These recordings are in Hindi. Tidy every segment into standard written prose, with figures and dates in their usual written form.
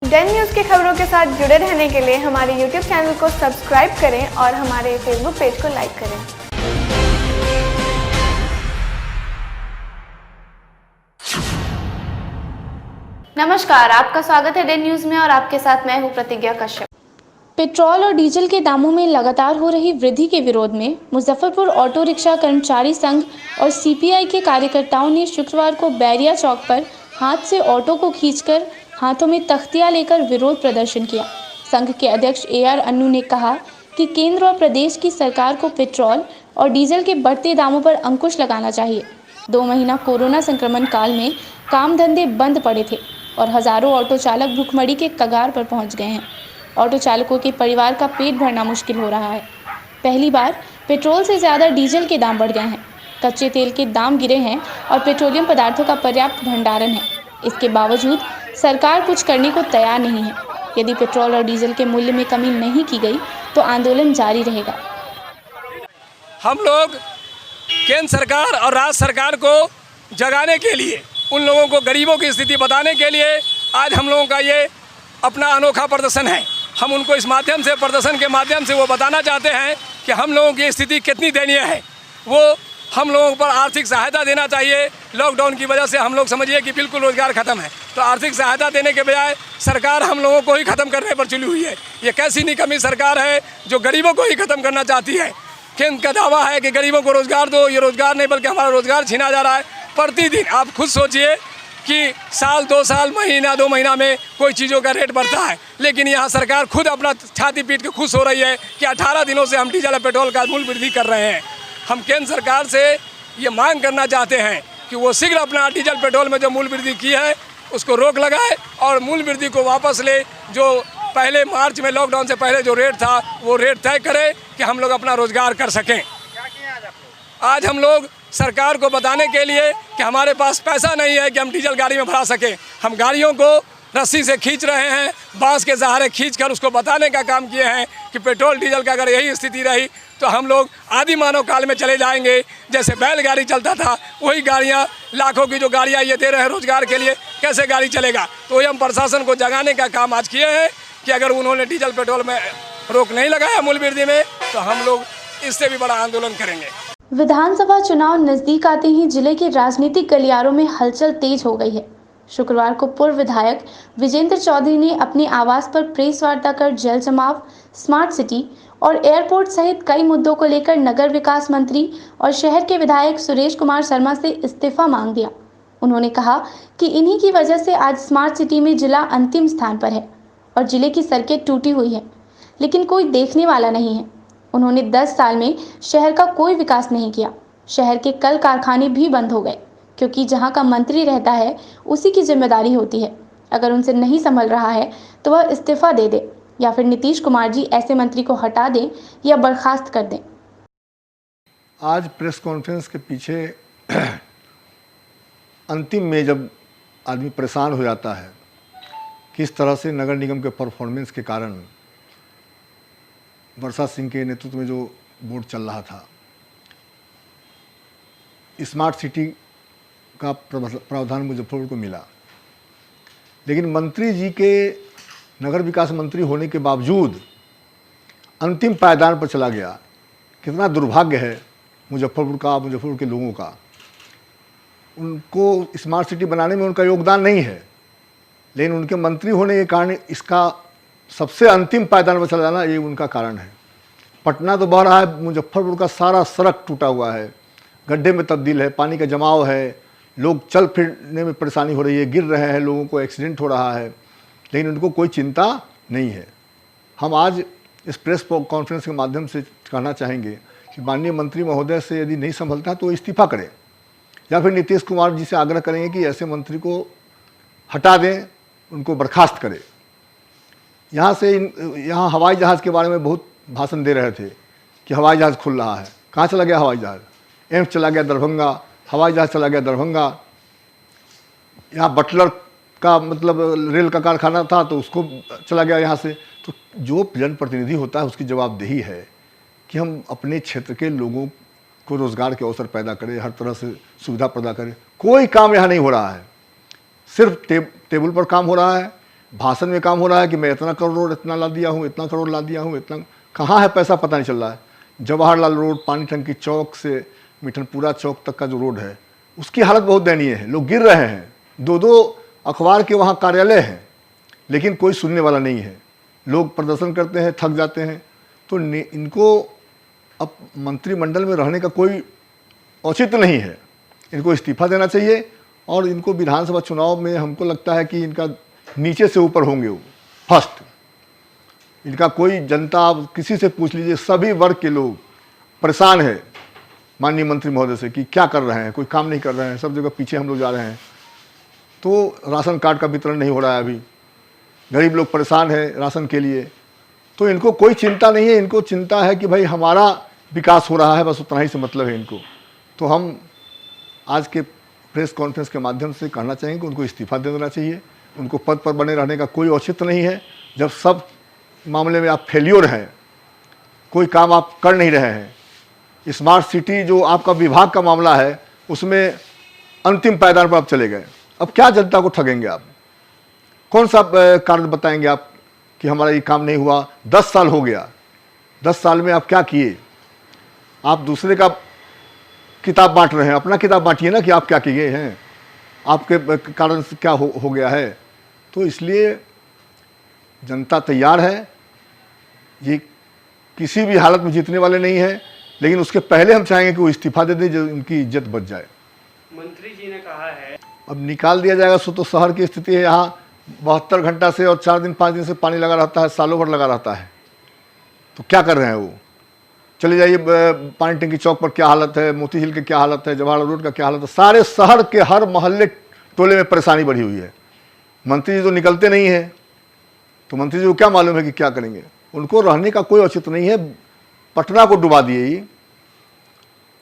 डेन न्यूज़ की खबरों के साथ जुड़े रहने के लिए हमारे YouTube चैनल को सब्सक्राइब करें और हमारे Facebook पेज को लाइक करें। नमस्कार, आपका स्वागत है डेन न्यूज़ में और आपके साथ मैं हूं प्रतिज्ञा कश्यप। पेट्रोल और डीजल के दामों में लगातार हो रही वृद्धि के विरोध में मुजफ्फरपुर ऑटो रिक्शा कर्मचारी संघ और सीपीआई के कार्यकर्ताओं ने शुक्रवार को बैरिया चौक पर हाथ से ऑटो को खींचकर हाथों में तख्तियां लेकर विरोध प्रदर्शन किया। संघ के अध्यक्ष AR अन्नू ने कहा कि केंद्र और प्रदेश की सरकार को पेट्रोल और डीजल के बढ़ते दामों पर अंकुश लगाना चाहिए। 2 महीना कोरोना संक्रमण काल में काम धंधे बंद पड़े थे और हजारों ऑटो चालक भूखमरी के कगार पर पहुंच गए हैं। ऑटो चालकों के परिवार का पेट भरना मुश्किल हो रहा है। पहली बार पेट्रोल से ज़्यादा डीजल के दाम बढ़ गए हैं। कच्चे तेल के दाम गिरे हैं और पेट्रोलियम पदार्थों का पर्याप्त भंडारण है। इसके बावजूद सरकार कुछ करने को तैयार नहीं है। यदि पेट्रोल और डीजल के मूल्य में कमी नहीं की गई तो आंदोलन जारी रहेगा। हम लोग केंद्र सरकार और राज्य सरकार को जगाने के लिए, उन लोगों को, गरीबों की स्थिति बताने के लिए आज हम लोगों का ये अपना अनोखा प्रदर्शन है। हम उनको इस माध्यम से, प्रदर्शन के माध्यम से वो बताना चाहते हैं कि हम लोगों की स्थिति कितनी दयनीय है। वो हम लोगों पर आर्थिक सहायता देना चाहिए। लॉकडाउन की वजह से हम लोग समझिए कि बिल्कुल रोजगार खत्म है, तो आर्थिक सहायता देने के बजाय सरकार हम लोगों को ही ख़त्म करने पर चली हुई है। ये कैसी निकम्मी सरकार है जो गरीबों को ही ख़त्म करना चाहती है। केंद्र का दावा है कि गरीबों को रोज़गार दो, ये रोज़गार नहीं बल्कि हमारा रोज़गार छीना जा रहा है। प्रतिदिन आप खुद सोचिए कि साल 2 साल, महीना 2 महीना में कोई चीज़ों का रेट बढ़ता है, लेकिन यहाँ सरकार खुद अपना छाती पीट के खुश हो रही है कि 18 दिनों से हम डीजल और पेट्रोल का मूल्य वृद्धि कर रहे हैं। हम केंद्र सरकार से ये मांग करना चाहते हैं कि वो शीघ्र अपना डीजल पेट्रोल में जो मूल्य वृद्धि की है उसको रोक लगाए और मूल्य वृद्धि को वापस ले। जो पहले मार्च में लॉकडाउन से पहले जो रेट था वो रेट तय करे कि हम लोग अपना रोजगार कर सकें। आज हम लोग सरकार को बताने के लिए कि हमारे पास पैसा नहीं है कि हम डीजल गाड़ी में भरा सकें, हम गाड़ियों को रस्सी से खींच रहे हैं, बांस के सहारे खींचकर उसको बताने का काम किए हैं कि पेट्रोल डीजल का अगर यही स्थिति रही तो हम लोग आदि मानव काल में चले जाएंगे। जैसे बैलगाड़ी चलता था वही गाड़ियाँ, लाखों की जो गाड़ियाँ ये दे रहे हैं रोजगार के लिए, कैसे गाड़ी चलेगा। तो वही हम प्रशासन को जगाने का काम आज किए हैं कि अगर उन्होंने डीजल पेट्रोल में रोक नहीं लगाया मूल्य वृद्धि में तो हम लोग इससे भी बड़ा आंदोलन करेंगे। विधानसभा चुनाव नजदीक आते ही जिले के राजनीतिक गलियारों में हलचल तेज हो गई है। शुक्रवार को पूर्व विधायक विजेंद्र चौधरी ने अपने आवास पर प्रेस वार्ता कर जल जमाव, स्मार्ट सिटी और एयरपोर्ट सहित कई मुद्दों को लेकर नगर विकास मंत्री और शहर के विधायक सुरेश कुमार शर्मा से इस्तीफा मांग दिया। उन्होंने कहा कि इन्हीं की वजह से आज स्मार्ट सिटी में जिला अंतिम स्थान पर है और जिले की सड़कें टूटी हुई है, लेकिन कोई देखने वाला नहीं है। उन्होंने 10 साल में शहर का कोई विकास नहीं किया। शहर के कल कारखाने भी बंद हो गए क्योंकि जहां का मंत्री रहता है उसी की जिम्मेदारी होती है। अगर उनसे नहीं संभल रहा है तो वह इस्तीफा दे दे या फिर नीतीश कुमार जी ऐसे मंत्री को हटा दें या बर्खास्त कर दें। आज प्रेस कॉन्फ्रेंस के पीछे अंतिम में जब आदमी परेशान हो जाता है किस तरह से नगर निगम के परफॉर्मेंस के कारण वर्षा सिंह के नेतृत्व में जो बोर्ड चल रहा था, स्मार्ट सिटी का प्रावधान मुजफ्फरपुर को मिला, लेकिन मंत्री जी के नगर विकास मंत्री होने के बावजूद अंतिम पायदान पर चला गया। कितना दुर्भाग्य है मुजफ्फरपुर का, मुजफ्फरपुर के लोगों का। उनको स्मार्ट सिटी बनाने में उनका योगदान नहीं है, लेकिन उनके मंत्री होने के कारण इसका सबसे अंतिम पायदान पर चला जाना ये उनका कारण है। पटना तो बह रहा है, मुजफ्फरपुर का सारा सड़क टूटा हुआ है, गड्ढे में तब्दील है, पानी का जमाव है, लोग चल फिरने में परेशानी हो रही है, गिर रहे हैं, लोगों को एक्सीडेंट हो रहा है, लेकिन उनको कोई चिंता नहीं है। हम आज इस प्रेस कॉन्फ्रेंस के माध्यम से कहना चाहेंगे कि माननीय मंत्री महोदय से यदि नहीं संभलता तो इस्तीफा करें या फिर नीतीश कुमार जी से आग्रह करेंगे कि ऐसे मंत्री को हटा दें, उनको बर्खास्त करें। यहाँ हवाई जहाज़ के बारे में बहुत भाषण दे रहे थे कि हवाई जहाज़ खुल रहा है। कहाँ चला गया हवाई जहाज़? एम्स चला गया दरभंगा, हवाई जहाज़ चला गया दरभंगा। यहाँ बटलर का मतलब रेल का कारखाना था तो उसको चला गया यहाँ से। तो जो जनप्रतिनिधि होता है उसकी जवाबदेही है कि हम अपने क्षेत्र के लोगों को रोज़गार के अवसर पैदा करें, हर तरह से सुविधा पैदा करें। कोई काम यहाँ नहीं हो रहा है, सिर्फ टेबल पर काम हो रहा है। भाषण में काम हो रहा है कि मैं इतना करोड़ इतना ला दिया हूँ, इतना करोड़ ला दिया हूँ, इतना कहाँ है पैसा पता नहीं चल रहा है। जवाहरलाल रोड, पानी टंकी चौक से मिठनपुरा चौक तक का जो रोड है उसकी हालत बहुत दयनीय है। लोग गिर रहे हैं, 2-2 अखबार के वहाँ कार्यालय हैं, लेकिन कोई सुनने वाला नहीं है। लोग प्रदर्शन करते हैं, थक जाते हैं। तो इनको अब मंत्रिमंडल में रहने का कोई औचित्य नहीं है। इनको इस्तीफा देना चाहिए और इनको विधानसभा चुनाव में हमको लगता है कि इनका नीचे से ऊपर होंगे वो फर्स्ट। इनका कोई जनता, आप किसी से पूछ लीजिए, सभी वर्ग के लोग परेशान है माननीय मंत्री महोदय से कि क्या कर रहे हैं, कोई काम नहीं कर रहे हैं, सब जगह पीछे हम लोग जा रहे हैं। तो राशन कार्ड का वितरण नहीं हो रहा है, अभी गरीब लोग परेशान हैं राशन के लिए। तो इनको कोई चिंता नहीं है, इनको चिंता है कि भाई हमारा विकास हो रहा है, बस उतना ही से मतलब है इनको। तो हम आज के प्रेस कॉन्फ्रेंस के माध्यम से कहना चाहेंगे कि उनको इस्तीफा दे देना चाहिए। उनको पद पर बने रहने का कोई औचित्य नहीं है। जब सब मामले में आप फेल्योर हैं, कोई काम आप कर नहीं रहे हैं। स्मार्ट सिटी जो आपका विभाग का मामला है उसमें अंतिम पायदान पर आप चले गए। अब क्या जनता को ठगेंगे आप? कौन सा कारण बताएंगे आप कि हमारा ये काम नहीं हुआ? 10 साल हो गया, 10 साल में आप क्या किए? आप दूसरे का किताब बांट रहे हैं, अपना किताब बांटिए ना कि आप क्या किए हैं, आपके कारण से क्या हो गया है। तो इसलिए जनता तैयार है, ये किसी भी हालत में जीतने वाले नहीं है, लेकिन उसके पहले हम चाहेंगे कि वो इस्तीफा दे दें, जो उनकी इज्जत बच जाए। मंत्री जी ने कहा है अब निकाल दिया जाएगा। सो तो शहर की स्थिति है, यहाँ 72 घंटा से और 4 दिन 5 दिन से पानी लगा रहता है, सालों भर लगा रहता है। तो क्या कर रहे हैं वो? चले जाइए पानी टंकी चौक पर क्या हालत है, मोती झील की क्या हालत है, जवाहरलाल रोड का क्या हालत है। सारे शहर के हर मोहल्ले टोले में परेशानी बढ़ी हुई है। मंत्री जी तो निकलते नहीं हैं, तो मंत्री जी को क्या मालूम है कि क्या करेंगे? उनको रहने का कोई औचित्य नहीं है। पटना को डुबा दिए ही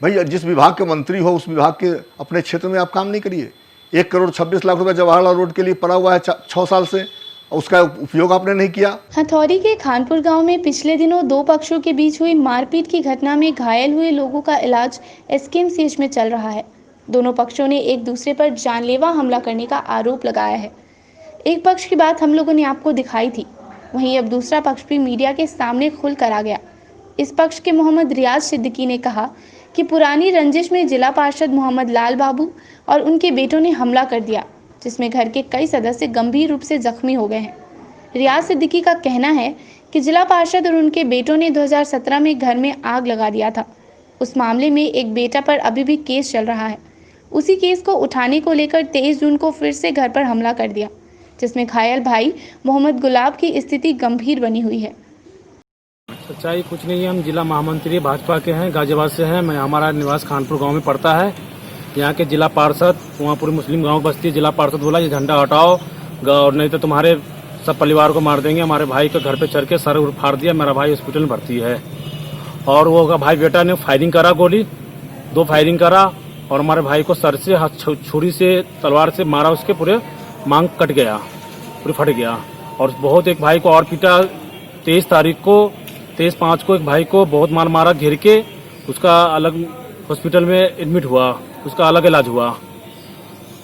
भाई। जिस विभाग के मंत्री हो उस विभाग के अपने क्षेत्र में आप काम नहीं करिए। 1 करोड़ 26 लाख रुपए जवाहरलाल रोड के लिए पड़ा हुआ है 6 साल से, उसका उपयोग आपने नहीं किया। हथौड़ी के खानपुर गांव में पिछले दिनों 2 पक्षों के बीच हुई मारपीट की घटना में घायल हुए लोगों का इलाज एसकेएमसीएच में चल रहा है। दोनों पक्षों ने एक दूसरे पर जानलेवा हमला करने का आरोप लगाया है। एक पक्ष की बात हम लोगों ने आपको दिखाई थी, वहीं अब दूसरा पक्ष भी मीडिया के सामने खुल कर आ गया। इस पक्ष के मोहम्मद रियाज सिद्दीकी ने कहा कि पुरानी रंजिश में जिला पार्षद मोहम्मद लाल बाबू और उनके बेटों ने हमला कर दिया, जिसमें घर के कई सदस्य गंभीर रूप से जख्मी हो गए हैं। रियाज सिद्दीकी का कहना है कि जिला पार्षद और उनके बेटों ने 2017 में घर में आग लगा दिया था। उस मामले में एक बेटा पर अभी भी केस चल रहा है। उसी केस को उठाने को लेकर 23 जून को फिर से घर पर हमला कर दिया, जिसमें घायल भाई मोहम्मद गुलाब की स्थिति गंभीर बनी हुई है। सच्चाई कुछ नहीं है। हम जिला महामंत्री भाजपा के हैं, गाजियाबाद से हैं। मैं हमारा निवास खानपुर गांव में पड़ता है। यहाँ के जिला पार्षद, वहाँ पूरी मुस्लिम गांव बस्ती, जिला पार्षद बोला ये झंडा हटाओ और नहीं तो तुम्हारे सब परिवार को मार देंगे। हमारे भाई के घर पे चढ़ के सर फाड़ दिया। मेरा भाई हॉस्पिटल में भर्ती है और वो भाई बेटा ने फायरिंग करा, गोली 2 फायरिंग करा और हमारे भाई को सर से छुरी से तलवार से मारा, उसके पूरे मांग कट गया, पूरे फट गया। और बहुत एक भाई को और पीटा। 23/5 को एक भाई को बहुत मार मारा, घेर के उसका अलग हॉस्पिटल में एडमिट हुआ, उसका अलग इलाज हुआ।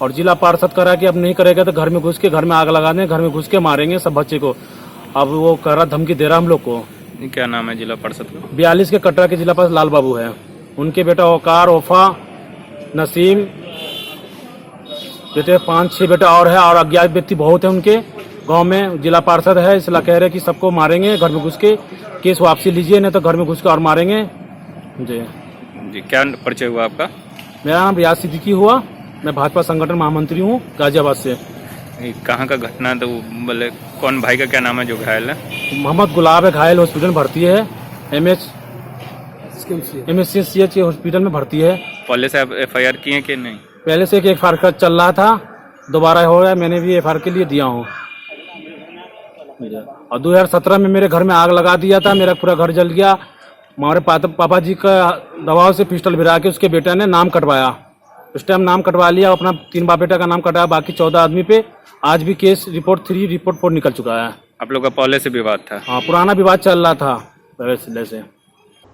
और जिला पार्षद करा कि अब नहीं करेगा तो घर में घुस के घर में आग लगा दें, घर में घुस के मारेंगे सब बच्चे को। अब वो कर रहा, धमकी दे रहा हम लोग को। क्या नाम है जिला पार्षद का? 42 के कटरा के जिला पार्षद लाल बाबू है। उनके बेटा औकार, ओफा, नसीम, बेटे 5-6 बेटा और है, और अज्ञात व्यक्ति बहुत है उनके गांव में। जिला पार्षद है, इसलिए कह रहे कि सबको मारेंगे, घर में घुस के केस वापसी लीजिए, नहीं तो घर में घुस के और मारेंगे। जी क्या परिचय हुआ आपका? मेरा नाम रियाज सिद्दीकी हुआ। मैं भाजपा संगठन महामंत्री हूँ गाजियाबाद से। कहाँ का घटना? तो बोले कौन भाई का क्या नाम है जो घायल है? मोहम्मद गुलाब है, घायल हॉस्पिटल में भर्ती है। MSCH हॉस्पिटल में भर्ती है। पहले से आप FIR किए कि नहीं? पहले से एक FIR चल रहा था, दोबारा हो गया। मैंने भी FIR के लिए दिया हूँ। और 2017 में मेरे घर में आग लगा दिया था, मेरा पूरा घर जल गया। हमारे पापा जी का दबाव से पिस्टल भिरा के उसके बेटे ने नाम कटवाया। उस टाइम नाम कटवा लिया, अपना 3 बाप बेटा का नाम कटवाया, बाकी 14 आदमी पे आज भी केस रिपोर्ट 3 रिपोर्ट 4 निकल चुका है। आप लोग का पहले से विवाद था? हाँ, पुराना विवाद चल रहा था पहले से।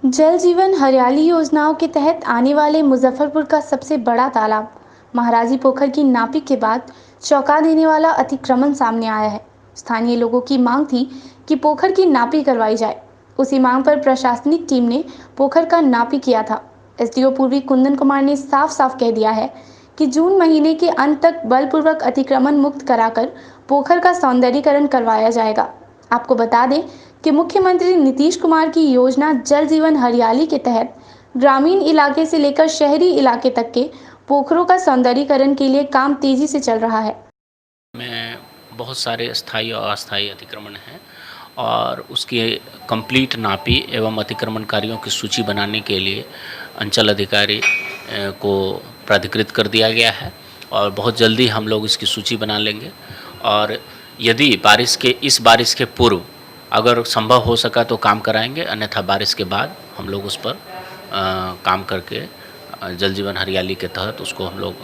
जल जीवन हरियाली योजनाओं के तहत आने वाले मुजफ्फरपुर का सबसे बड़ा तालाब महाराजी पोखर की नापी के बाद चौंका देने वाला अतिक्रमण सामने आया है। स्थानीय लोगों की मांग थी कि पोखर की नापी करवाई जाए। उसी मांग पर प्रशासनिक टीम ने पोखर का नापी किया था। एसडीओ पूर्वी कुंदन कुमार ने साफ साफ कह दिया है कि जून महीने के अंत तक बलपूर्वक अतिक्रमण मुक्त कराकर पोखर का सौंदर्यीकरण करवाया जाएगा। आपको बता दें कि मुख्यमंत्री नीतीश कुमार की योजना जल जीवन हरियाली के तहत ग्रामीण इलाके से लेकर शहरी इलाके तक के पोखरों का सौंदर्यीकरण के लिए काम तेजी से चल रहा है। में बहुत सारे स्थायी और अस्थायी अतिक्रमण हैं और उसकी कंप्लीट नापी एवं अतिक्रमणकारियों की सूची बनाने के लिए अंचल अधिकारी को प्राधिकृत कर दिया गया है और बहुत जल्दी हम लोग इसकी सूची बना लेंगे। और यदि इस बारिश के पूर्व अगर संभव हो सका तो काम कराएंगे, अन्यथा बारिश के बाद हम लोग उस पर काम करके जल जीवन हरियाली के तहत उसको हम लोग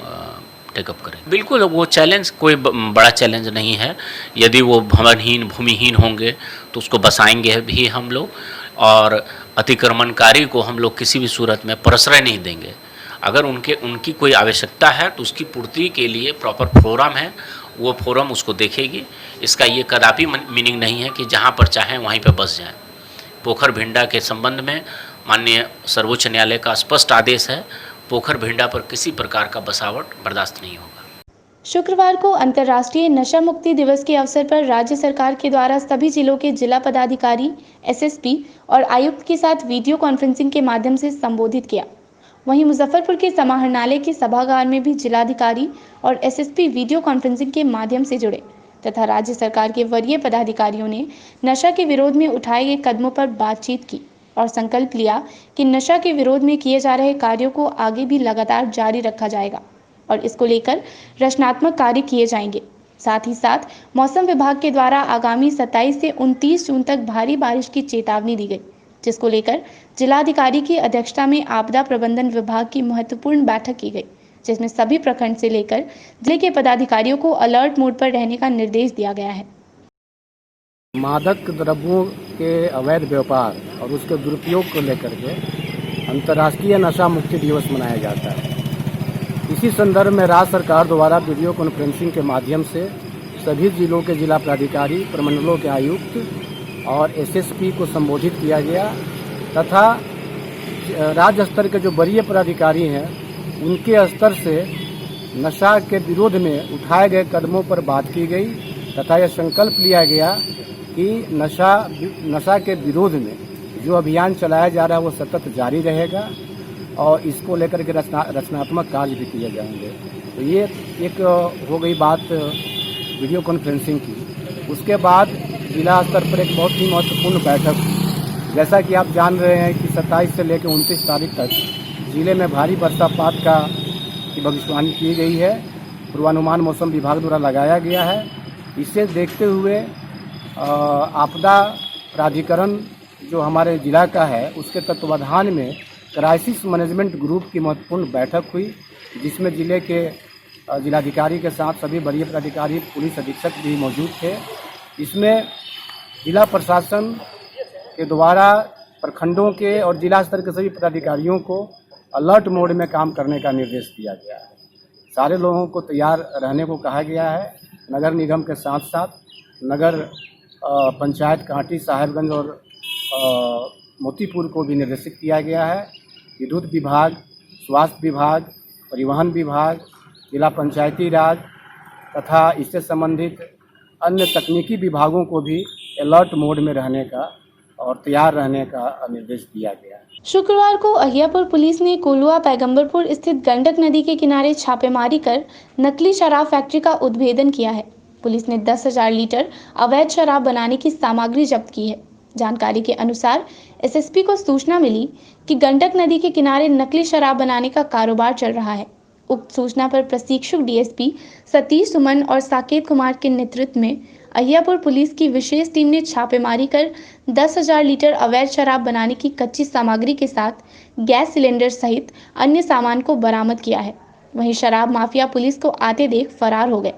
टेकअप करें। बिल्कुल वो चैलेंज कोई बड़ा चैलेंज नहीं है। यदि वो भूमिहीन होंगे तो उसको बसाएंगे भी हम लोग, और अतिक्रमणकारी को हम लोग किसी भी सूरत में प्रश्रय नहीं देंगे। अगर उनकी कोई आवश्यकता है तो उसकी पूर्ति के लिए प्रॉपर फोरम है, वो फोरम उसको देखेगी। इसका ये कदापि मीनिंग नहीं है कि जहाँ पर चाहें वहीं पर बस जाएं। पोखर भिंडा के संबंध में माननीय सर्वोच्च न्यायालय का स्पष्ट आदेश है, पोखर भिंडा पर किसी प्रकार का बसावट बर्दाश्त नहीं होगा। शुक्रवार को अंतर्राष्ट्रीय नशा मुक्ति दिवस के अवसर पर राज्य सरकार के द्वारा सभी जिलों के जिला पदाधिकारी, एसएसपी और आयुक्त के साथ वीडियो कॉन्फ्रेंसिंग के माध्यम से संबोधित किया। वहीं मुजफ्फरपुर के समाहरणालय के सभागार में भी जिलाधिकारी और एसएसपी वीडियो कॉन्फ्रेंसिंग के माध्यम से जुड़े तथा राज्य सरकार के वरीय पदाधिकारियों ने नशा के विरोध में उठाए गए कदमों पर बातचीत की और संकल्प लिया कि नशा के विरोध में किए जा रहे कार्यों को आगे भी लगातार जारी रखा जाएगा और इसको लेकर रचनात्मक कार्य किए जाएंगे। साथ ही साथ मौसम विभाग के द्वारा आगामी 27 से 29 जून तक भारी बारिश की चेतावनी दी गई, जिसको लेकर जिलाधिकारी की अध्यक्षता में आपदा प्रबंधन विभाग की महत्वपूर्ण बैठक की गई, जिसमें सभी प्रखंड से लेकर जिले के पदाधिकारियों को अलर्ट मोड पर रहने का निर्देश दिया गया है। मादक द्रव्यों के अवैध व्यापार और उसके दुरुपयोग को लेकर के अंतर्राष्ट्रीय नशा मुक्ति दिवस मनाया जाता है। इसी संदर्भ में राज्य सरकार द्वारा वीडियो कॉन्फ्रेंसिंग के माध्यम से सभी जिलों के जिला प्राधिकारी, प्रमंडलों के आयुक्त और एसएसपी को संबोधित किया गया तथा राज्य स्तर के जो वरीय पदाधिकारी हैं उनके स्तर से नशा के विरोध में उठाए गए कदमों पर बात की गई तथा यह संकल्प लिया गया कि नशा के विरोध में जो अभियान चलाया जा रहा है वो सतत जारी रहेगा और इसको लेकर के रचनात्मक कार्य भी किए जाएंगे। तो ये एक हो गई बात वीडियो कॉन्फ्रेंसिंग की। उसके बाद जिला स्तर पर एक बहुत ही महत्वपूर्ण बैठक, जैसा कि आप जान रहे हैं कि 27 से लेकर 29 तारीख तक जिले में भारी वर्षापात की भविष्यवाणी की गई है, पूर्वानुमान मौसम विभाग द्वारा लगाया गया है। इसे देखते हुए आपदा प्राधिकरण जो हमारे जिला का है उसके तत्वाधान में क्राइसिस मैनेजमेंट ग्रुप की महत्वपूर्ण बैठक हुई, जिसमें जिले के जिलाधिकारी के साथ सभी वरीय पदाधिकारी, पुलिस अधीक्षक भी मौजूद थे। इसमें जिला प्रशासन के द्वारा प्रखंडों के और जिला स्तर के सभी पदाधिकारियों को अलर्ट मोड में काम करने का निर्देश दिया गया है। सारे लोगों को तैयार रहने को कहा गया है। नगर निगम के साथ साथ नगर पंचायत कांटी, साहेबगंज और मोतीपुर को भी निर्देशित किया गया है। विद्युत विभाग, स्वास्थ्य विभाग, परिवहन विभाग, जिला पंचायती राज तथा इससे संबंधित अन्य तकनीकी विभागों को भी अलर्ट मोड में रहने का और तैयार रहने का निर्देश दिया गया है। शुक्रवार को अहियापुर पुलिस ने कोलुआ पैगंबरपुर स्थित गंडक नदी के किनारे छापेमारी कर नकली शराब फैक्ट्री का उद्भेदन किया है। पुलिस ने 10,000 लीटर अवैध शराब बनाने की सामग्री जब्त की है। जानकारी के अनुसार एसएसपी को सूचना मिली कि गंडक नदी के किनारे नकली शराब बनाने का कारोबार चल रहा है। उक्त सूचना पर प्रशिक्षुक डीएसपी सतीश सुमन और साकेत कुमार के नेतृत्व में अहियापुर पुलिस की विशेष टीम ने छापेमारी कर 10,000 लीटर अवैध शराब बनाने की कच्ची सामग्री के साथ गैस सिलेंडर सहित अन्य सामान को बरामद किया है। वहीं शराब माफिया पुलिस को आते देख फरार हो गए।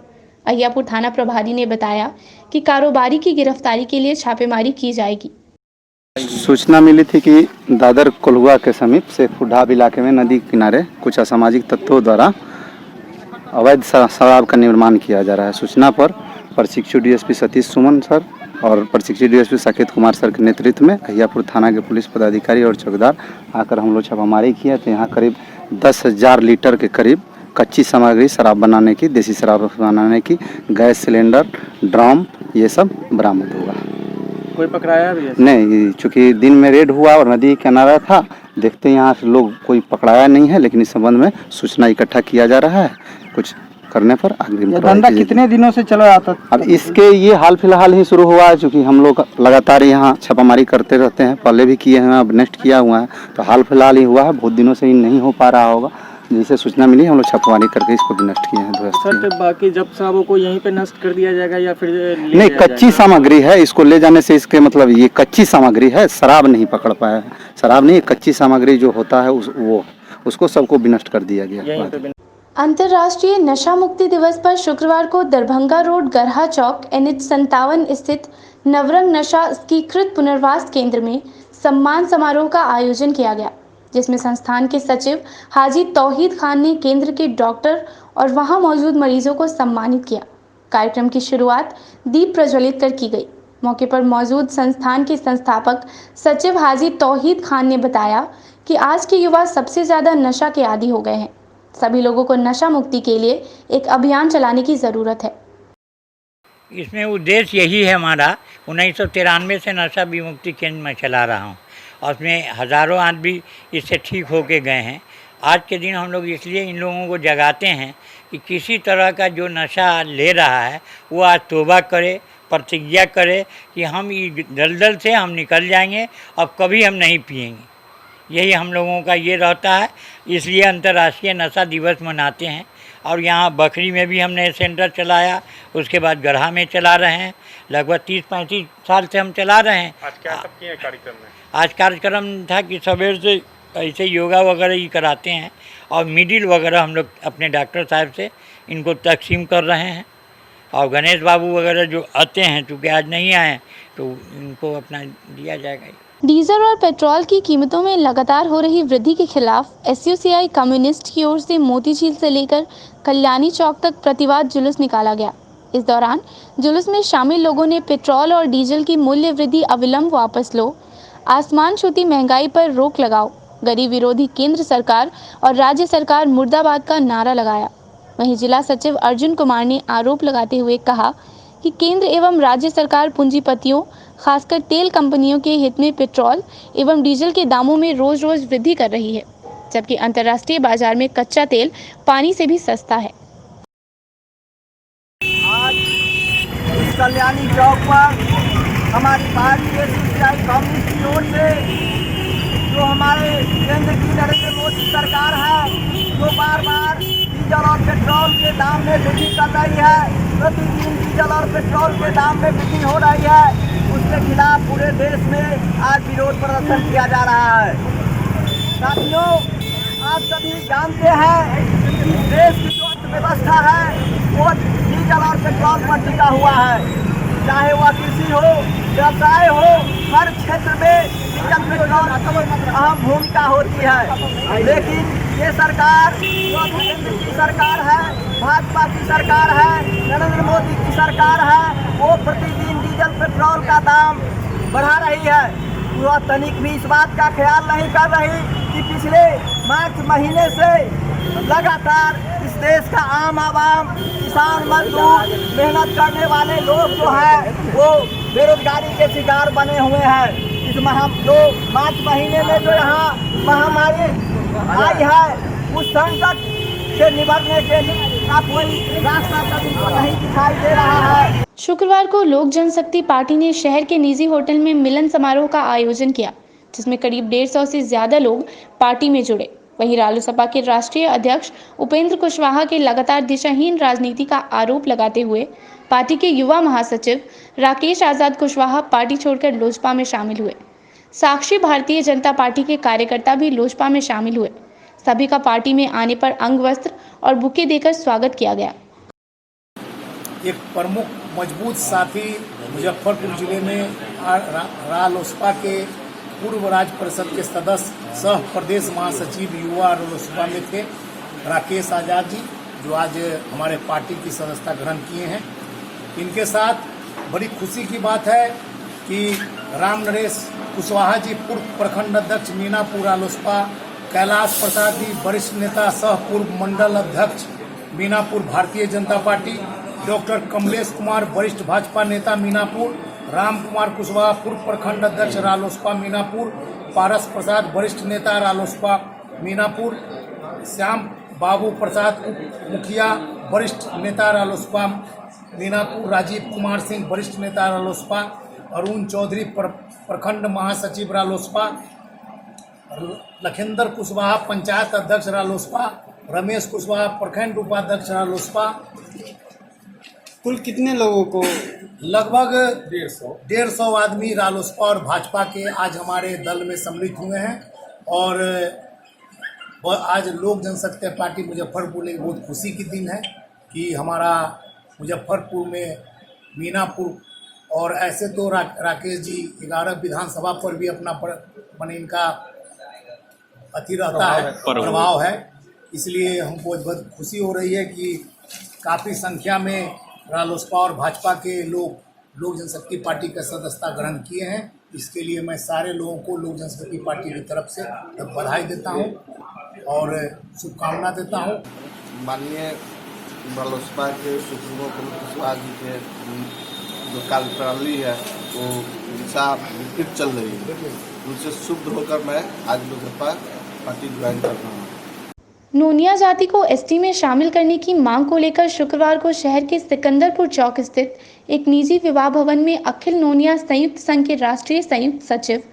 अहियापुर थाना प्रभारी ने बताया कि कारोबारी की गिरफ्तारी के लिए छापेमारी की जाएगी। सूचना मिली थी कि दादर कोलुआ के समीप से फुड्ढाब इलाके में नदी किनारे कुछ असामाजिक तत्वों द्वारा अवैध शराब का निर्माण किया जा रहा है। सूचना पर प्रशिक्षु डीएसपी सतीश सुमन सर और प्रशिक्षु डीएसपी साकेत कुमार सर के नेतृत्व में अहियापुर थाना के पुलिस पदाधिकारी और चौकीदार आकर हम लोग छापामारी किए। तो यहाँ करीब 10,000 लीटर के करीब कच्ची सामग्री शराब बनाने की, देसी शराब बनाने की, गैस सिलेंडर, ड्रम, ये सब बरामद हुआ। कोई पकड़ाया भी है? नहीं, चूँकि दिन में रेड हुआ और नदी किनारा था, देखते यहाँ से लोग कोई पकड़ाया नहीं है, लेकिन इस संबंध में सूचना इकट्ठा किया जा रहा है। कुछ करने पर अग्रिम धंधा कितने दिनों से चला आता था? अब इसके ये हाल फिलहाल ही शुरू हुआ है, चूँकि हम लोग लगातार यहाँ छापामारी करते रहते हैं, पहले भी किए हैं, अब नेक्स्ट किया हुआ है, तो हाल फिलहाल ही हुआ है, बहुत दिनों से ही नहीं हो पा रहा होगा। जिसे सूचना मिली हम लोग छापामारी करके इसको भी नष्ट किए हैं। सर, बाकी जब शराबों को यहीं पे नष्ट कर दिया जाएगा या फिर नहीं, कच्ची सामग्री है, इसको ले जाने से इसके मतलब ये कच्ची सामग्री है, शराब नहीं पकड़ पाया है। शराब नहीं, कच्ची सामग्री जो होता है उसको सबको भी नष्ट कर दिया गया। अंतर्राष्ट्रीय नशा मुक्ति दिवस पर शुक्रवार को दरभंगा रोड गरहा चौक NH 57 स्थित नवरंग नशा एकीकृत पुनर्वास केंद्र में सम्मान समारोह का आयोजन किया गया, जिसमें संस्थान के सचिव हाजी तौहीद खान ने केंद्र के डॉक्टर और वहां मौजूद मरीजों को सम्मानित किया। कार्यक्रम की शुरुआत दीप प्रज्वलित कर की गई। मौके पर मौजूद संस्थान के संस्थापक सचिव हाजी तौहीद खान ने बताया कि आज के युवा सबसे ज़्यादा नशा के आदी हो गए हैं। सभी लोगों को नशा मुक्ति के लिए एक अभियान चलाने की ज़रूरत है। इसमें उद्देश्य यही है हमारा, 1993 से नशा विमुक्ति केंद्र में चला रहा हूँ और उसमें हज़ारों आदमी इससे ठीक होके गए हैं। आज के दिन हम लोग इसलिए इन लोगों को जगाते हैं कि किसी तरह का जो नशा ले रहा है वो आज तौबा करे, प्रतिज्ञा करे कि हम इस दलदल से हम निकल जाएंगे, अब कभी हम नहीं पिएंगे। यही हम लोगों का ये रहता है, इसलिए अंतर्राष्ट्रीय नशा दिवस मनाते हैं। और यहाँ बखरी में भी हमने सेंटर चलाया, उसके बाद गरहा में चला रहे हैं, लगभग 30-35 साल से हम चला रहे हैं। आज क्या सब किए कार्यक्रम में? आज कार्यक्रम था कि सवेर से ऐसे योगा वगैरह ही कराते हैं और मिडिल वगैरह हम लोग अपने डॉक्टर साहब से इनको तकसीम कर रहे हैं। और गणेश बाबू वगैरह जो आते हैं, चूँकि आज नहीं आए, तो इनको अपना दिया जाएगा। डीजल और पेट्रोल की कीमतों में लगातार हो रही वृद्धि के खिलाफ SUCI कम्युनिस्ट की ओर से मोतीझील से लेकर कल्याणी चौक तक प्रतिवाद जुलूस निकाला गया। इस दौरान जुलूस में शामिल लोगों ने पेट्रोल और डीजल की मूल्य वृद्धि अविलंब वापस लो, आसमान छूती महंगाई पर रोक लगाओ, गरीब विरोधी केंद्र सरकार और राज्य सरकार मुर्दाबाद का नारा लगाया। वहीं जिला सचिव अर्जुन कुमार ने आरोप लगाते हुए कहा कि केंद्र एवं राज्य सरकार पूंजीपतियों, खासकर तेल कंपनियों के हित में पेट्रोल एवं डीजल के दामों में रोज रोज वृद्धि कर रही है, जबकि अंतर्राष्ट्रीय बाजार में कच्चा तेल पानी से भी सस्ता है। आज इस कल्याणी चौक पर हमारी भारतीय SUCI कम्युनिस्ट की ओर से जो हमारे केंद्र की नरेंद्र मोदी सरकार है, जो बार बार डीजल और पेट्रोल के दाम में वृद्धि कर रही है, प्रतिदिन डीजल और पेट्रोल के दाम में वृद्धि हो रही है, उसके खिलाफ पूरे देश में आज विरोध प्रदर्शन किया जा रहा है। साथियों, आप सभी जानते हैं देश की जो अर्थव्यवस्था है वो डीजल और पेट्रोल पर टिका हुआ है। चाहे वह कृषि हो, व्यवसाय हो, हर क्षेत्र में डीजल पेट्रोल अहम भूमिका होती है। लेकिन ये सरकार जो केंद्र की सरकार है, भाजपा की सरकार है, नरेंद्र मोदी की सरकार है, वो प्रतिदिन डीजल पेट्रोल का दाम बढ़ा रही है। वह तनिक भी इस बात का ख्याल नहीं कर रही कि पिछले मार्च महीने से लगातार इस देश का आम आवाम, किसान, मजदूर, मेहनत करने वाले लोग जो हैं वो बेरोजगारी के शिकार बने हुए हैं। इस मार्च महीने में जो यहाँ महामारी आई है, उस संकट से निपटने के लिए कोई रास्ता कभी नहीं दिखाई दे रहा है। शुक्रवार को लोक जनशक्ति पार्टी ने शहर के निजी होटल में मिलन समारोह का आयोजन किया, जिसमें करीब 150 से ज्यादा लोग पार्टी में जुड़े। वहीं रालोसपा के राष्ट्रीय अध्यक्ष उपेंद्र कुशवाहा के लगातार दिशाहीन राजनीति का आरोप लगाते हुए पार्टी के युवा महासचिव राकेश आजाद कुशवाहा पार्टी छोड़कर लोजपा में शामिल हुए। साक्षी भारतीय जनता पार्टी के कार्यकर्ता भी लोजपा में शामिल हुए। सभी का पार्टी में आने पर अंग वस्त्र और बुके देकर स्वागत किया गया। एक प्रमुख मजबूत साथी मुजफ्फरपुर जिले में रालोसपा के पूर्व राज्य परिषद के सदस्य सह प्रदेश महासचिव युवा रालोसपा में थे राकेश आजाद जी, जो आज हमारे पार्टी की सदस्यता ग्रहण किए हैं। इनके साथ बड़ी खुशी की बात है कि राम नरेश कुशवाहा जी पूर्व प्रखंड अध्यक्ष मीनापुर रालोसपा, कैलाश प्रसाद जी वरिष्ठ नेता सह पूर्व मंडल अध्यक्ष मीनापुर भारतीय जनता पार्टी, डॉक्टर कमलेश कुमार वरिष्ठ भाजपा नेता मीनापुर, राम कुमार कुशवाहा पूर्व प्रखंड अध्यक्ष रालोसपा मीनापुर, पारस प्रसाद वरिष्ठ नेता रालोसपा मीनापुर, श्याम बाबू प्रसाद उप मुखिया वरिष्ठ नेता रालोसपा मीनापुर, राजीव कुमार सिंह वरिष्ठ नेता रालोसपा, अरुण चौधरी प्रखंड महासचिव रालोसपा, लखिंदर कुशवाहा पंचायत अध्यक्ष रालोसपा, रमेश कुशवाहा प्रखंड उपाध्यक्ष रालोसपा। कुल कितने लोगों को? लगभग 150 आदमी रालोसपा और भाजपा के आज हमारे दल में सम्मिलित हुए हैं। और आज लोक जनशक्ति पार्टी मुजफ्फरपुर ने बहुत खुशी की दिन है कि हमारा मुजफ्फरपुर में मीनापुर और ऐसे तो राकेश जी 11 विधानसभा पर भी अपना माने इनका अति रहता है, प्रभाव है। इसलिए हमको बहुत खुशी हो रही है कि काफ़ी संख्या में रालोसपा और भाजपा के लोग लोक जनशक्ति पार्टी का सदस्यता ग्रहण किए हैं। इसके लिए मैं सारे लोगों को लोक जनशक्ति पार्टी की तरफ से बधाई देता हूं और शुभकामना देता हूं। माननीय रालोसपा के सुप्रीमो कुशवाहा जी के जो कार्यप्रणाली है वो दिशा विपरीत चल रही है, उनसे शुद्ध होकर मैं आज लोजपा पार्टी ज्वाइन कर रहा हूँ। नोनिया जाति को एसटी में शामिल करने की मांग को लेकर शुक्रवार को शहर के सिकंदरपुर चौक स्थित एक निजी विवाह भवन में अखिल नोनिया संयुक्त संघ के राष्ट्रीय संयुक्त सचिव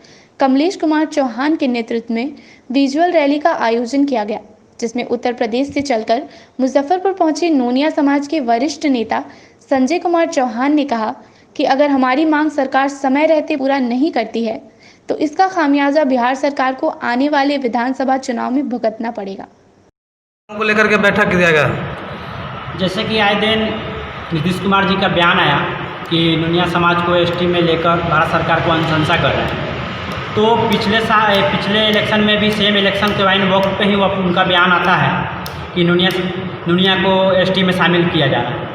कमलेश कुमार चौहान के नेतृत्व में विजुअल रैली का आयोजन किया गया, जिसमें उत्तर प्रदेश से चलकर मुजफ्फरपुर पहुंचे नोनिया समाज के वरिष्ठ नेता संजय कुमार चौहान ने कहा कि अगर हमारी मांग सरकार समय रहते पूरा नहीं करती है तो इसका खामियाजा बिहार सरकार को आने वाले विधानसभा चुनाव में भुगतना पड़ेगा। को लेकर के बैठक किया गया, जैसे कि आए दिन नीतीश कुमार जी का बयान आया कि नोनिया समाज को एसटी में लेकर भारत सरकार को अनुशंसा कर रहे हैं, तो पिछले इलेक्शन में भी सेम इलेक्शन के वाइन वक्त पे ही वो उनका बयान आता है कि नोनिया को एसटी में शामिल किया जा रहा है।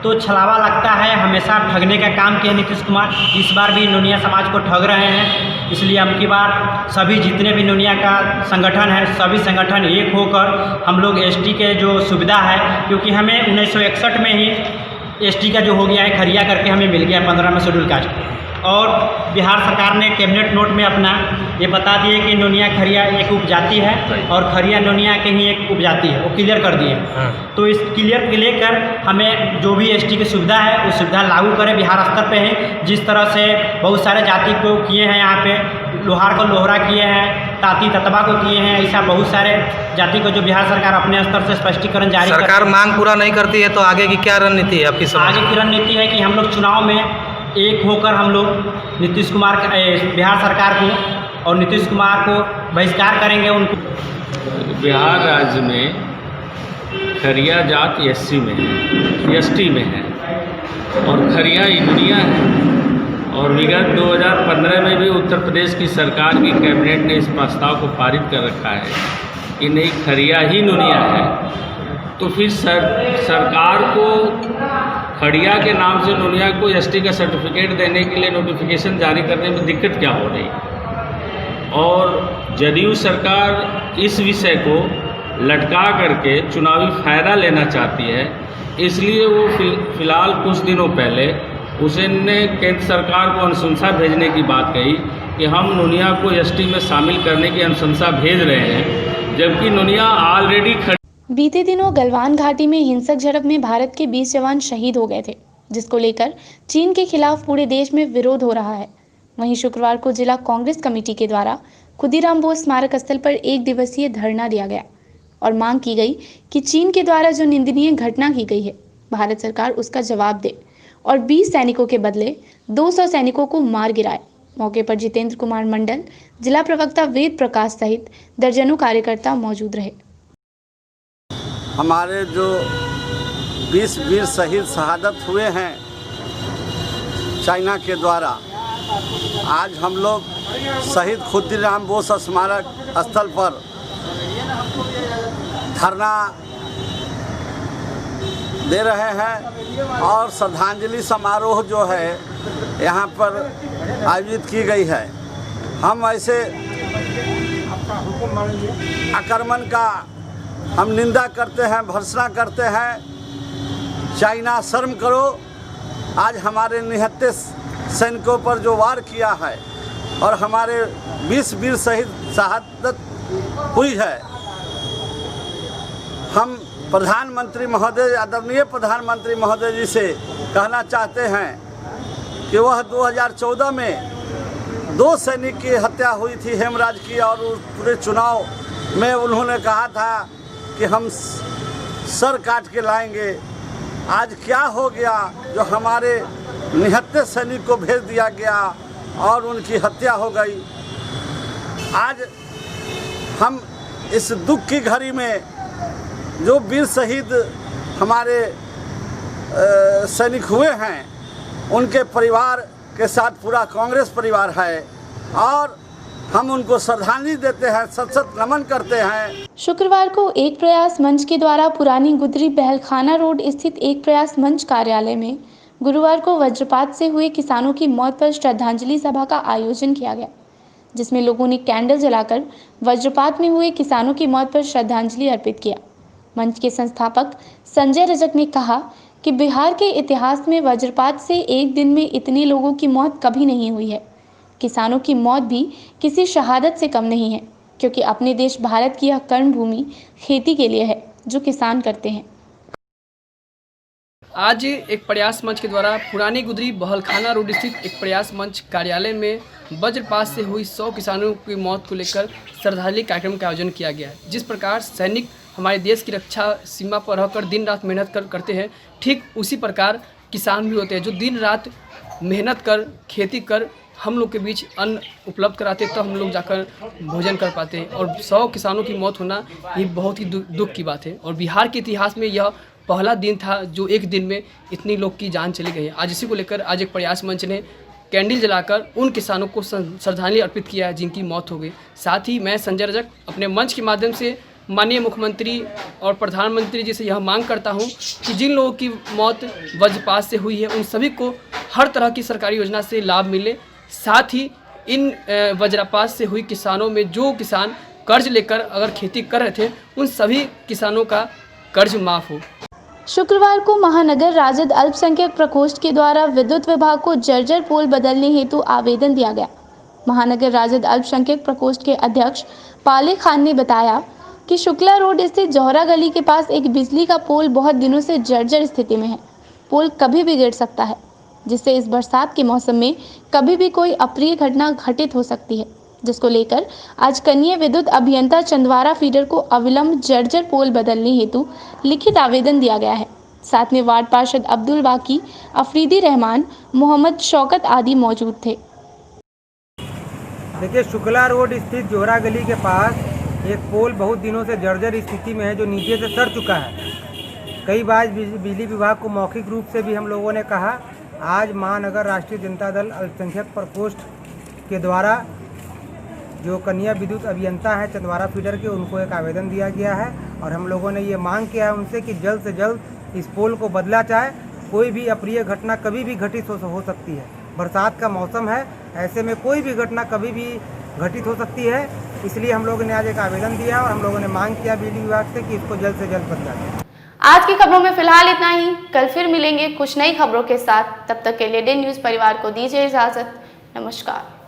तो छलावा लगता है, हमेशा ठगने का काम किया नीतीश कुमार। इस बार भी नोनिया समाज को ठग रहे हैं। इसलिए अब की बार सभी जितने भी नोनिया का संगठन है, सभी संगठन एक होकर हम लोग एसटी के जो सुविधा है, क्योंकि हमें 1961 में ही एसटी का जो हो गया है खरिया करके हमें मिल गया 15 में शेड्यूल कास्ट, और बिहार सरकार ने कैबिनेट नोट में अपना ये बता दिए कि नोनिया खरिया एक उपजाति है और खरिया नोनिया के ही एक उपजाति है, वो क्लियर कर दिए। तो इस क्लियर के लेकर हमें जो भी एसटी की सुविधा है वो सुविधा लागू करें बिहार स्तर पे है। जिस तरह से बहुत सारे जाति को किए हैं, यहाँ पे लोहार को लोहरा किए हैं, ताती ततबा को किए हैं, ऐसा बहुत सारे जाति को जो बिहार सरकार अपने स्तर से स्पष्टीकरण जारी सरकार मांग पूरा नहीं करती है तो आगे की क्या रणनीति है आपकी? आगे की रणनीति है कि हम लोग चुनाव में एक होकर हम लोग नीतीश कुमार बिहार सरकार को और नीतीश कुमार को बहिष्कार करेंगे। उनको बिहार राज्य में खरिया जात एससी में है, एसटी में है और खरिया ही दुनिया है। और विगत 2015 में भी उत्तर प्रदेश की सरकार की कैबिनेट ने इस प्रस्ताव को पारित कर रखा है कि नहीं खरिया ही दुनिया है। तो फिर सरकार को खड़िया के नाम से नोनिया को एसटी का सर्टिफिकेट देने के लिए नोटिफिकेशन जारी करने में दिक्कत क्या हो रही? और जदयू सरकार इस विषय को लटका करके चुनावी फायदा लेना चाहती है, इसलिए वो फिलहाल कुछ दिनों पहले उसने केंद्र सरकार को अनुशंसा भेजने की बात कही कि हम नोनिया को एसटी में शामिल करने की अनुशंसा भेज रहे हैं, जबकि नोनिया ऑलरेडी बीते दिनों गलवान घाटी में हिंसक झड़प में भारत के 20 जवान शहीद हो गए थे, जिसको लेकर चीन के खिलाफ पूरे देश में विरोध हो रहा है। वहीं शुक्रवार को जिला कांग्रेस कमेटी के द्वारा खुदीराम बोस स्मारक स्थल पर 1 दिवसीय धरना दिया गया और मांग की गई कि चीन के द्वारा जो निंदनीय घटना की गई है, भारत सरकार उसका जवाब दे और 20 सैनिकों के बदले 200 सैनिकों को मार गिराए। मौके पर जितेंद्र कुमार मंडल, जिला प्रवक्ता वेद प्रकाश सहित दर्जनों कार्यकर्ता मौजूद रहे। हमारे जो 20 वीर शहीद शहादत हुए हैं चाइना के द्वारा, आज हम लोग शहीद खुदीराम बोस स्मारक स्थल पर धरना दे रहे हैं और श्रद्धांजलि समारोह जो है यहाँ पर आयोजित की गई है। हम ऐसे आक्रमण का हम निंदा करते हैं, भर्त्सना करते हैं। चाइना शर्म करो, आज हमारे निहत्थे सैनिकों पर जो वार किया है और हमारे 20 वीर शहादत हुई है। हम प्रधानमंत्री महोदय, आदरणीय प्रधानमंत्री महोदय जी से कहना चाहते हैं कि वह 2014 में 2 सैनिक की हत्या हुई थी हेमराज की, और उस पूरे चुनाव में उन्होंने कहा था कि हम सर काट के लाएंगे। आज क्या हो गया जो हमारे निहत्थे सैनिक को भेज दिया गया और उनकी हत्या हो गई। आज हम इस दुख की घड़ी में जो वीर शहीद हमारे सैनिक हुए हैं, उनके परिवार के साथ पूरा कांग्रेस परिवार है और हम उनको श्रद्धांजलि देते हैं, सत नमन करते हैं। शुक्रवार को एक प्रयास मंच के द्वारा पुरानी गुदरी बहलखाना रोड स्थित एक प्रयास मंच कार्यालय में गुरुवार को वज्रपात से हुए किसानों की मौत पर श्रद्धांजलि सभा का आयोजन किया गया, जिसमें लोगों ने कैंडल जलाकर वज्रपात में हुए किसानों की मौत पर श्रद्धांजलि अर्पित किया। मंच के संस्थापक संजय रजक ने कहा कि बिहार के इतिहास में वज्रपात से एक दिन में इतने लोगों की मौत कभी नहीं हुई है। किसानों की मौत भी किसी शहादत से कम नहीं है, क्योंकि अपने देश भारत की यह कर्म भूमि खेती के लिए है जो किसान करते हैं। आज एक प्रयास मंच के द्वारा पुरानी गुदरी बहलखाना रोड स्थित एक प्रयास मंच कार्यालय में वज्रपात से हुई 100 किसानों की मौत को लेकर श्रद्धांजलि कार्यक्रम का आयोजन किया गया है। जिस प्रकार सैनिक हमारे देश की रक्षा सीमा पर रहकर दिन रात मेहनत करते हैं, ठीक उसी प्रकार किसान भी होते हैं जो दिन रात मेहनत कर खेती कर हम लोग के बीच अन्न उपलब्ध कराते, तो हम लोग जाकर भोजन कर पाते हैं। और 100 किसानों की मौत होना ये बहुत ही दुख की बात है। और बिहार के इतिहास में यह पहला दिन था जो एक दिन में इतनी लोग की जान चली गई है। आज इसी को लेकर आज एक प्रयास मंच ने कैंडल जलाकर उन किसानों को श्रद्धांजलि अर्पित किया है जिनकी मौत हो गई। साथ ही मैं संजय रजक अपने मंच के माध्यम से माननीय मुख्यमंत्री और प्रधानमंत्री जी से यह मांग करता हूं कि जिन लोगों की मौत वज्रपात से हुई है उन सभी को हर तरह की सरकारी योजना से लाभ मिले। साथ ही इन वज्रपात से हुई किसानों में जो किसान कर्ज लेकर अगर खेती कर रहे थे उन सभी किसानों का कर्ज माफ़ हो। शुक्रवार को महानगर राजद अल्पसंख्यक प्रकोष्ठ के द्वारा विद्युत विभाग को जर्जर पोल बदलने हेतु आवेदन दिया गया। महानगर राजद अल्पसंख्यक प्रकोष्ठ के अध्यक्ष पाले खान ने बताया कि शुक्ला रोड स्थित जौहरा गली के पास एक बिजली का पोल बहुत दिनों से जर्जर स्थिति में है। पोल कभी भी गिर सकता है, जिससे इस बरसात के मौसम में कभी भी कोई अप्रिय घटना घटित हो सकती है, जिसको लेकर आज कनीय विद्युत अभियंता चंदवारा फीडर को अविलंब जर्जर पोल बदलने हेतु लिखित आवेदन दिया गया है। साथ में वार्ड पार्षद अब्दुल बाकी, अफरीदी रहमान, मोहम्मद शौकत आदि मौजूद थे। देखिए, शुक्ला रोड स्थित जोहरा गली के पास एक पोल बहुत दिनों से जर्जर स्थिति में है जो नीचे से सड़ चुका है। कई बार बिजली विभाग को मौखिक रूप से भी हम लोगों ने कहा। आज महानगर राष्ट्रीय जनता दल अल्पसंख्यक प्रकोष्ठ के द्वारा जो कन्या विद्युत अभियंता है चंदवारा फीडर के, उनको एक आवेदन दिया गया है और हम लोगों ने ये मांग किया है उनसे कि जल्द से जल्द इस पोल को बदला जाए। कोई भी अप्रिय घटना कभी भी घटित हो सकती है। बरसात का मौसम है, ऐसे में कोई भी घटना कभी भी घटित हो सकती है। इसलिए हम लोगों ने आज एक आवेदन दिया और हम लोगों ने मांग किया बिजली विभाग से कि इसको जल्द से जल्द बदला जाए। आज की खबरों में फिलहाल इतना ही। कल फिर मिलेंगे कुछ नई खबरों के साथ। तब तक के लिए डे न्यूज़ परिवार को दीजिए इजाजत। नमस्कार।